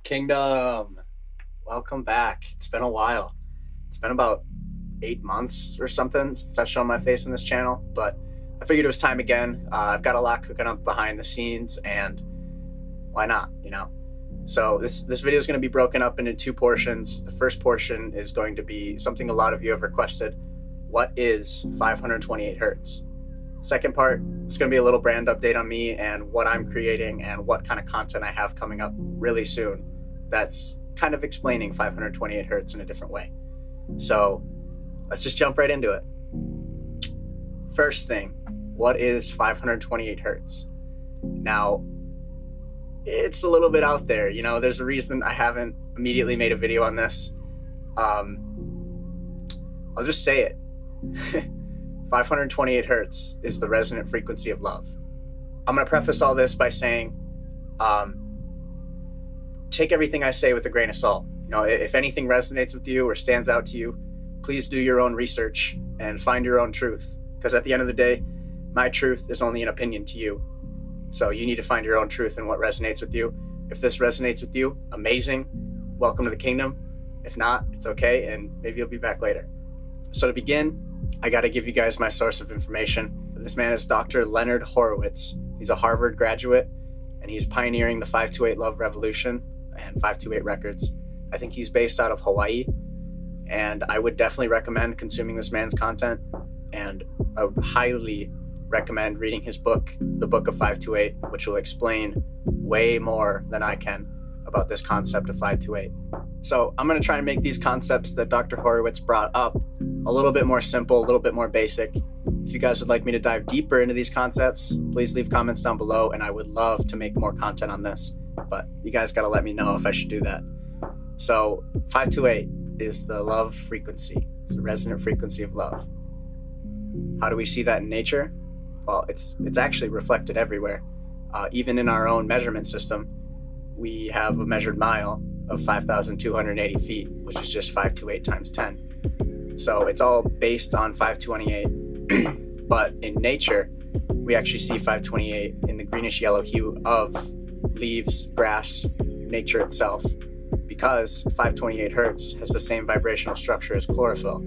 Kingdom, welcome back. It's been a while. It's been about 8 months or something since I've shown my face on this channel, but I figured it was time again. I've got a lot cooking up behind the scenes, and why not? So this video is going to be broken up into two portions. The first portion is going to be something a lot of you have requested. What is 528 hertz? Second part is going to be a little brand update on me and what I'm creating and what kind of content I have coming up really soon. That's kind of explaining 528 hertz in a different way. So let's just jump right into it. First thing, what is 528 hertz? Now, it's a little bit out there. There's a reason I haven't immediately made a video on this. I'll just say it. 528 hertz is the resonant frequency of love. I'm going to preface all this by saying, take everything I say with a grain of salt. If anything resonates with you or stands out to you, please do your own research and find your own truth. Because at the end of the day, my truth is only an opinion to you. So you need to find your own truth and what resonates with you. If this resonates with you, amazing. Welcome to the kingdom. If not, it's okay, and maybe you'll be back later. So to begin, I got to give you guys my source of information. This man is Dr. Leonard Horowitz. He's a Harvard graduate, and he's pioneering the 528 love revolution and 528 records. I think he's based out of Hawaii, and I would definitely recommend consuming this man's content, and I would highly recommend reading his book, The Book of 528, which will explain way more than I can about this concept of 528. So I'm going to try and make these concepts that Dr. Horowitz brought up a little bit more simple, a little bit more basic. If you guys would like me to dive deeper into these concepts, please leave comments down below, and I would love to make more content on this. But you guys got to let me know if I should do that. So 528 is the love frequency. It's the resonant frequency of love. How do we see that in nature? Well, it's actually reflected everywhere. Even in our own measurement system, we have a measured mile of 5,280 feet, which is just 528 times 10. So it's all based on 528. But in nature, we actually see 528 in the greenish yellow hue of leaves, grass, nature itself, because 528 hertz has the same vibrational structure as chlorophyll.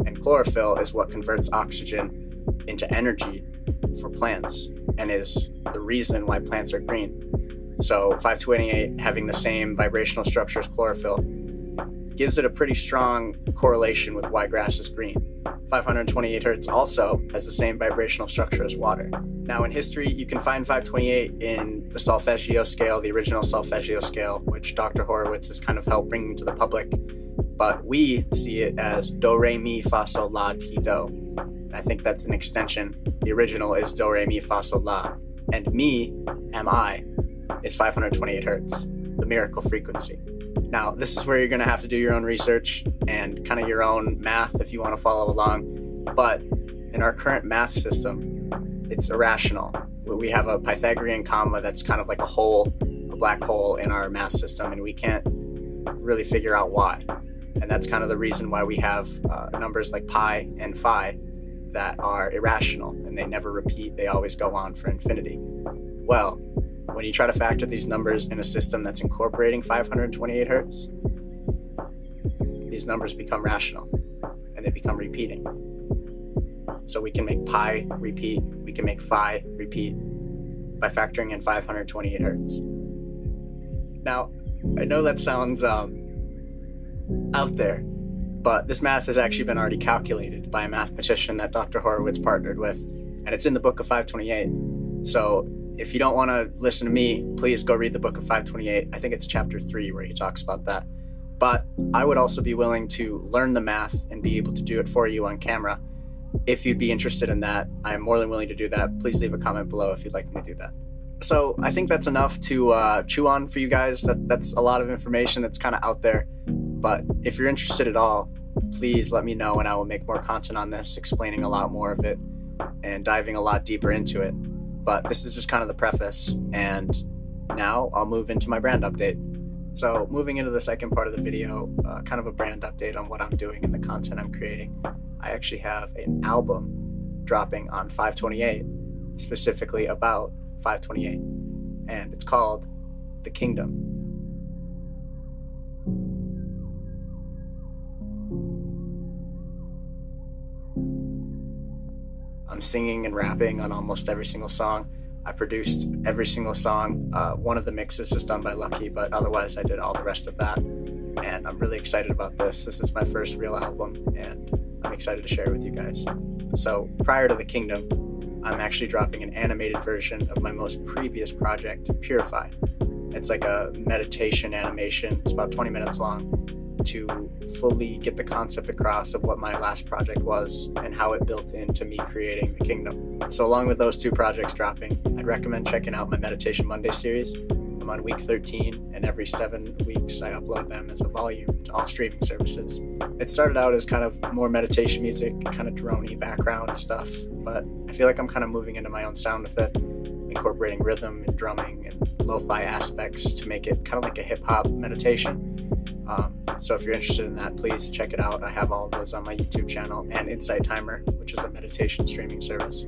And chlorophyll is what converts oxygen into energy for plants and is the reason why plants are green. So 528 having the same vibrational structure as chlorophyll gives it a pretty strong correlation with why grass is green. 528 hertz also has the same vibrational structure as water. Now in history, you can find 528 in the solfeggio scale, the original solfeggio scale, which Dr. Horowitz has kind of helped bring to the public. But we see it as do, re, mi, fa, sol, la, ti, do. And I think that's an extension. The original is do, re, mi, fa, sol, la. And mi, M-I, is 528 hertz, the miracle frequency. Now, this is where you're going to have to do your own research and kind of your own math if you want to follow along. But in our current math system, it's irrational. We have a Pythagorean comma that's kind of like a black hole in our math system, and we can't really figure out why. And that's kind of the reason why we have numbers like pi and phi that are irrational, and they never repeat. They always go on for infinity. Well, when you try to factor these numbers in a system that's incorporating 528 hertz, these numbers become rational and they become repeating. So we can make pi repeat, we can make phi repeat by factoring in 528 hertz. Now, I know that sounds out there, but this math has actually been already calculated by a mathematician that Dr. Horowitz partnered with, and it's in the Book of 528. So if you don't want to listen to me, please go read the Book of 528. I think it's chapter 3 where he talks about that. But I would also be willing to learn the math and be able to do it for you on camera. If you'd be interested in that, I'm more than willing to do that. Please leave a comment below if you'd like me to do that. So I think that's enough to chew on for you guys. That's a lot of information that's kind of out there. But if you're interested at all, please let me know and I will make more content on this, explaining a lot more of it and diving a lot deeper into it. But this is just kind of the preface, and now I'll move into my brand update. So moving into the second part of the video, kind of a brand update on what I'm doing and the content I'm creating. I actually have an album dropping on 528, specifically about 528, and it's called The Kingdom. I'm singing and rapping on almost every single song. I produced every single song. One of the mixes is done by Lucky, but otherwise I did all the rest of that. And I'm really excited about this. This is my first real album, and I'm excited to share it with you guys. So prior to The Kingdom, I'm actually dropping an animated version of my most previous project, Purify. It's like a meditation animation. It's about 20 minutes long to fully get the concept across of what my last project was and how it built into me creating The Kingdom. So along with those two projects dropping, I'd recommend checking out my Meditation Monday series. I'm on week 13, and every 7 weeks I upload them as a volume to all streaming services. It started out as kind of more meditation music, kind of droney background stuff, but I feel like I'm kind of moving into my own sound with it, incorporating rhythm and drumming and lo-fi aspects to make it kind of like a hip-hop meditation. So if you're interested in that, please check it out. I have all of those on my YouTube channel and Insight Timer, which is a meditation streaming service.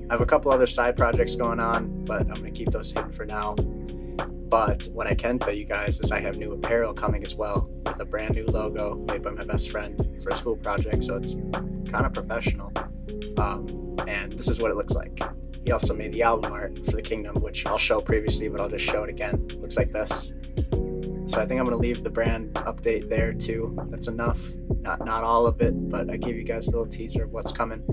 I have a couple other side projects going on, but I'm going to keep those hidden for now. But what I can tell you guys is I have new apparel coming as well, with a brand new logo made by my best friend for a school project, so it's kind of professional. And this is what it looks like. He also made the album art for The Kingdom, which I'll show previously, but I'll just show it again. It looks like this. So I think I'm going to leave the brand update there too. That's enough. Not all of it, but I gave you guys a little teaser of what's coming.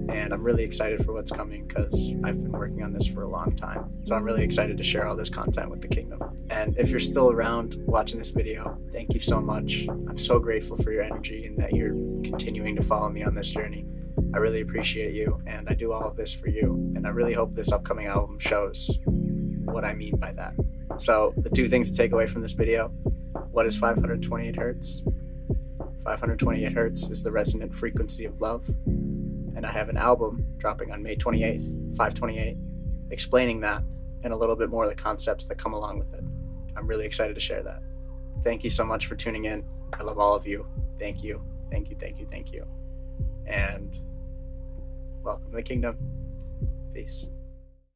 And I'm really excited for what's coming because I've been working on this for a long time. So I'm really excited to share all this content with The Kingdom. And if you're still around watching this video, thank you so much. I'm so grateful for your energy and that you're continuing to follow me on this journey. I really appreciate you, and I do all of this for you. And I really hope this upcoming album shows what I mean by that. So the two things to take away from this video: what is 528 hertz? 528 hertz is the resonant frequency of love. And I have an album dropping on May 28th, 528, explaining that and a little bit more of the concepts that come along with it. I'm really excited to share that. Thank you so much for tuning in. I love all of you. Thank you. Thank you. Thank you. Thank you. And welcome to The Kingdom. Peace.